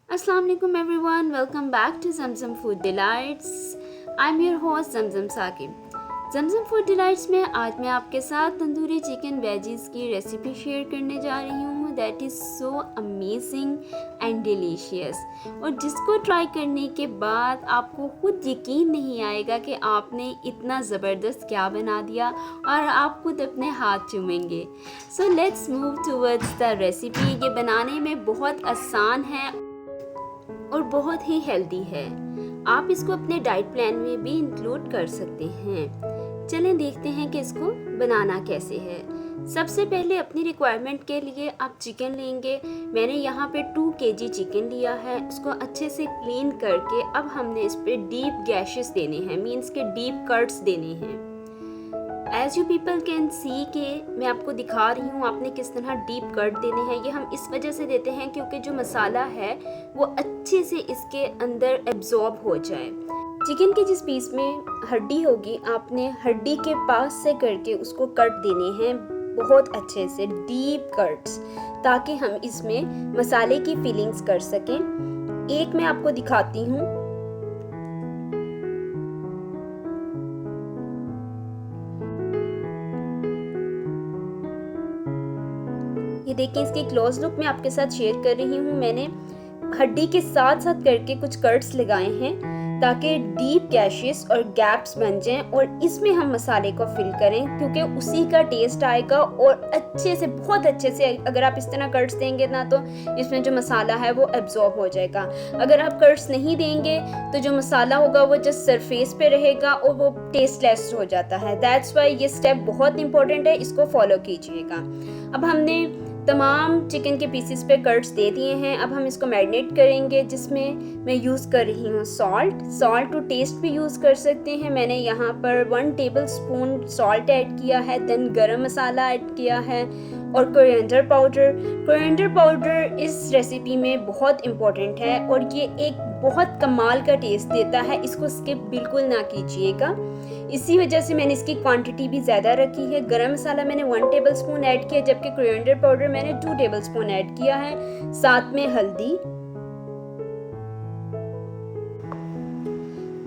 Assalamu alaikum everyone, welcome back to Zamzam Food Delights. I'm your host Zamzam Saqib. Zamzam Food Delights में आज मैं आपके साथ tandoori chicken veggies की recipe share करने जा रही हूँ that is so amazing and delicious, और जिसको ट्राई करने के बाद आपको खुद यकीन नहीं आएगा कि आपने इतना ज़बरदस्त क्या बना दिया और आप खुद अपने हाथ चूमेंगे. So let's move towards the recipe. ये बनाने में बहुत आसान है और बहुत ही हेल्दी है. आप इसको अपने डाइट प्लान में भी इंक्लूड कर सकते हैं. चलें देखते हैं कि इसको बनाना कैसे है. सबसे पहले अपनी रिक्वायरमेंट के लिए आप चिकन लेंगे. मैंने यहाँ पे 2 kg चिकन लिया है. उसको अच्छे से क्लीन करके अब हमने इस पर डीप गैशेस देने हैं, मीन्स के डीप कट्स देने हैं. As you people can see के मैं आपको दिखा रही हूँ आपने किस तरह डीप कट देने हैं. ये हम इस वजह से देते हैं क्योंकि जो मसाला है वो अच्छे से इसके अंदर एब्जॉर्ब हो जाए. चिकन के जिस पीस में हड्डी होगी आपने हड्डी के पास से करके उसको कट देने हैं बहुत अच्छे से, डीप कट्स, ताकि हम इसमें मसाले की फीलिंग्स कर सकें. एक मैं आपको दिखाती हूँ. ये देखिए इसकी क्लोज लुक मैं आपके साथ शेयर कर रही हूँ. मैंने हड्डी के साथ साथ करके कुछ कट्स लगाए हैं ताकि डीप गैशेस और गैप्स बन जाएं और इसमें हम मसाले को फिल करें क्योंकि उसी का टेस्ट आएगा. और अच्छे से, बहुत अच्छे से अगर आप इस तरह कट्स देंगे ना तो इसमें जो मसाला है वो एब्जॉर्ब हो जाएगा. अगर आप कट्स नहीं देंगे तो जो मसाला होगा वो जस्ट सरफेस पे रहेगा और वो टेस्टलेस हो जाता है. दैट्स वाई ये स्टेप बहुत इंपॉर्टेंट है, इसको फॉलो कीजिएगा. अब हमने तमाम चिकन के पीसेस पे कट्स दे दिए हैं. अब हम इसको मैरिनेट करेंगे जिसमें मैं यूज़ कर रही हूँ सॉल्ट टू टेस्ट भी यूज़ कर सकते हैं. मैंने यहाँ पर 1 टेबलस्पून सॉल्ट ऐड किया है, देन गरम मसाला ऐड किया है और कोरिएंडर पाउडर इस रेसिपी में बहुत इम्पोर्टेंट है और ये एक बहुत कमाल का टेस्ट देता है. इसको स्किप बिल्कुल ना कीजिएगा. इसी वजह से मैंने इसकी क्वांटिटी भी ज़्यादा रखी है. गरम मसाला मैंने 1 टेबलस्पून ऐड किया जबकि कोरिएंडर पाउडर मैंने 2 टेबलस्पून ऐड किया है. साथ में हल्दी.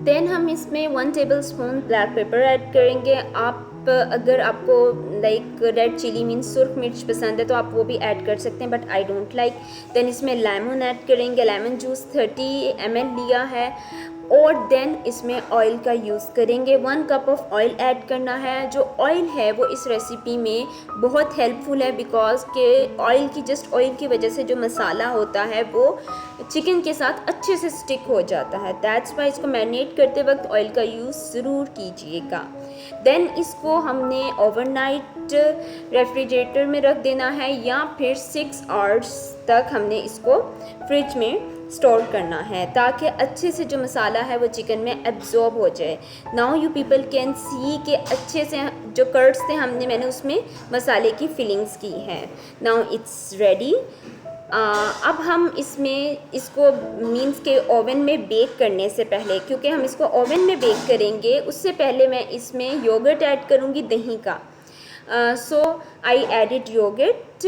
देन हम इसमें 1 टेबलस्पून ब्लैक पेपर ऐड करेंगे. आप अगर आपको लाइक रेड चिली मीन्स सुर्ख मिर्च पसंद है तो आप वो भी ऐड कर सकते हैं, but I don't like. Then इसमें लेमन ऐड करेंगे. लेमन जूस 30 ml लिया है. और देन इसमें ऑयल का यूज़ करेंगे. 1 कप ऑफ ऑयल ऐड करना है. जो ऑयल है वो इस रेसिपी में बहुत हेल्पफुल है बिकॉज के ऑयल की वजह से जो मसाला होता है वो चिकन के साथ अच्छे से स्टिक हो जाता है. दैट्स वाई इसको मैरिनेट करते वक्त ऑयल का यूज़ ज़रूर कीजिएगा. देन इसको हमने ओवरनाइट रेफ्रिजरेटर में रख देना है या फिर 6 आवर्स तक हमने इसको फ्रिज में स्टोर करना है ताकि अच्छे से जो मसाला है वो चिकन में एब्जॉर्ब हो जाए. नाउ यू पीपल कैन सी कि अच्छे से जो कट्स थे मैंने उसमें मसाले की फिलिंग्स की है. Now it's ready. अब हम इसको मीन्स के ओवन में बेक करने से पहले, क्योंकि हम इसको ओवन में बेक करेंगे उससे पहले मैं इसमें योगर्ट ऐड करूँगी, दही का. So I added yogurt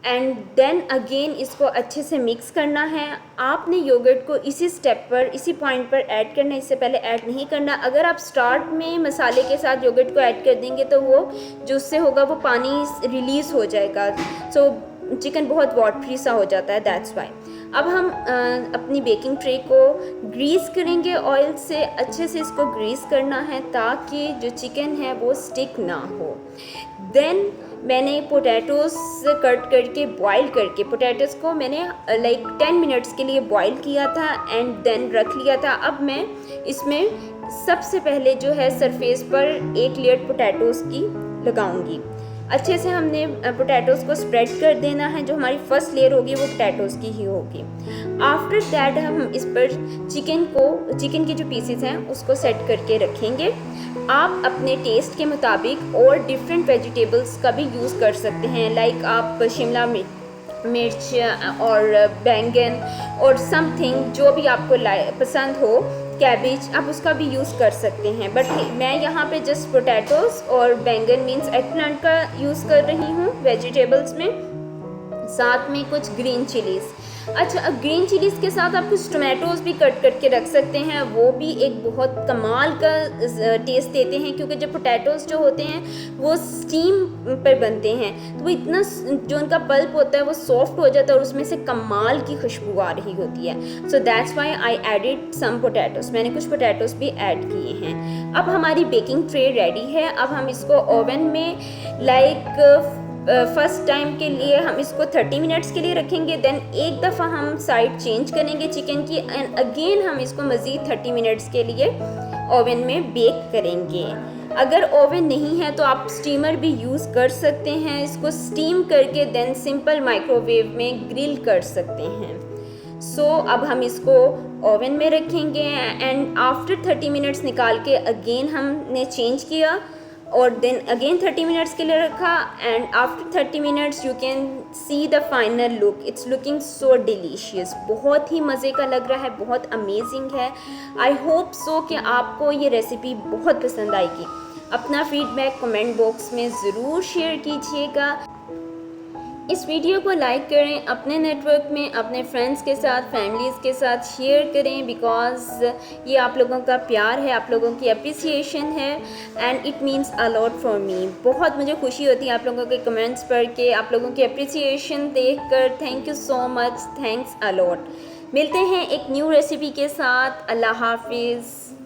and then again इसको अच्छे से मिक्स करना है. आपने योगर्ट को इसी पॉइंट पर ऐड करना है, इससे पहले ऐड नहीं करना. अगर आप स्टार्ट में मसाले के साथ योगर्ट को ऐड कर देंगे तो वो जो उससे होगा वो पानी रिलीज़ हो जाएगा. सो चिकन बहुत वाटरी सा हो जाता है. That's why. अब हम अपनी बेकिंग ट्रे को ग्रीस करेंगे ऑयल से. अच्छे से इसको ग्रीस करना है ताकि जो चिकन है वो स्टिक ना हो. देन मैंने पोटैटोज़ कट करके बॉईल करके पोटैटोज़ को मैंने लाइक 10 मिनट्स के लिए बॉईल किया था एंड देन रख लिया था. अब मैं इसमें सबसे पहले जो है सरफेस पर 1 लेयर पोटैटोज़ की लगाऊंगी. अच्छे से हमने पोटैटोज़ को स्प्रेड कर देना है. जो हमारी फर्स्ट लेयर होगी वो पोटैटोज़ की ही होगी. आफ्टर दैट हम इस पर चिकन के जो पीसेस हैं उसको सेट करके रखेंगे. आप अपने टेस्ट के मुताबिक और डिफरेंट वेजिटेबल्स का भी यूज़ कर सकते हैं. लाइक आप शिमला मिर्च और बैंगन और समथिंग जो भी आपको पसंद हो, कैबेज, आप उसका भी यूज़ कर सकते हैं. बट मैं यहाँ पे जस्ट पोटैटोज़ और बैंगन मीन्स एगप्लांट का यूज़ कर रही हूँ वेजिटेबल्स में. साथ में कुछ ग्रीन चिलीज़. अच्छा, अब ग्रीन चिलीज़ के साथ आप कुछ टोमेटोज़ भी कट करके रख सकते हैं, वो भी एक बहुत कमाल का टेस्ट देते हैं, क्योंकि जब पोटैटोज़ जो होते हैं वो स्टीम पर बनते हैं तो वो इतना जो उनका पल्प होता है वो सॉफ्ट हो जाता है और उसमें से कमाल की खुशबू आ रही होती है। So that's why I added some potatoes, मैंने कुछ पोटैटोज़ भी ऐड किए हैं। अब हमारी बेकिंग ट्रे रेडी है। अब हम इसको ओवन में फर्स्ट टाइम के लिए हम इसको 30 मिनट्स के लिए रखेंगे, देन एक दफ़ा हम साइड चेंज करेंगे चिकन की, एंड अगेन हम इसको मज़ीद 30 मिनट्स के लिए ओवन में बेक करेंगे। अगर ओवन नहीं है तो आप स्टीमर भी यूज़ कर सकते हैं, इसको स्टीम करके देन सिंपल माइक्रोवेव में ग्रिल कर सकते हैं। सो अब हम इसको ओवन में रखेंगे एंड आफ्टर 30 मिनट्स निकाल के अगेन हमने चेंज किया और देन अगेन 30 मिनट्स के लिए रखा, and after 30 minutes you can see the final look. It's looking so delicious, बहुत ही मज़े का लग रहा है, बहुत अमेजिंग है। आई होप सो कि आपको ये रेसिपी बहुत पसंद आएगी। अपना फीडबैक कमेंट बॉक्स में ज़रूर शेयर कीजिएगा। इस वीडियो को लाइक करें, अपने नेटवर्क में अपने फ्रेंड्स के साथ, फैमिलीज़ के साथ शेयर करें, बिकॉज़ ये आप लोगों का प्यार है, आप लोगों की अप्रिसिएशन है, and it means a lot for me. बहुत मुझे खुशी होती है आप लोगों के कमेंट्स पढ़ के, आप लोगों की अप्रिसिएशन देखकर। Thank you so much, thanks a lot. मिलते हैं एक न्यू रेसिपी के साथ। अल्लाह हाफिज़।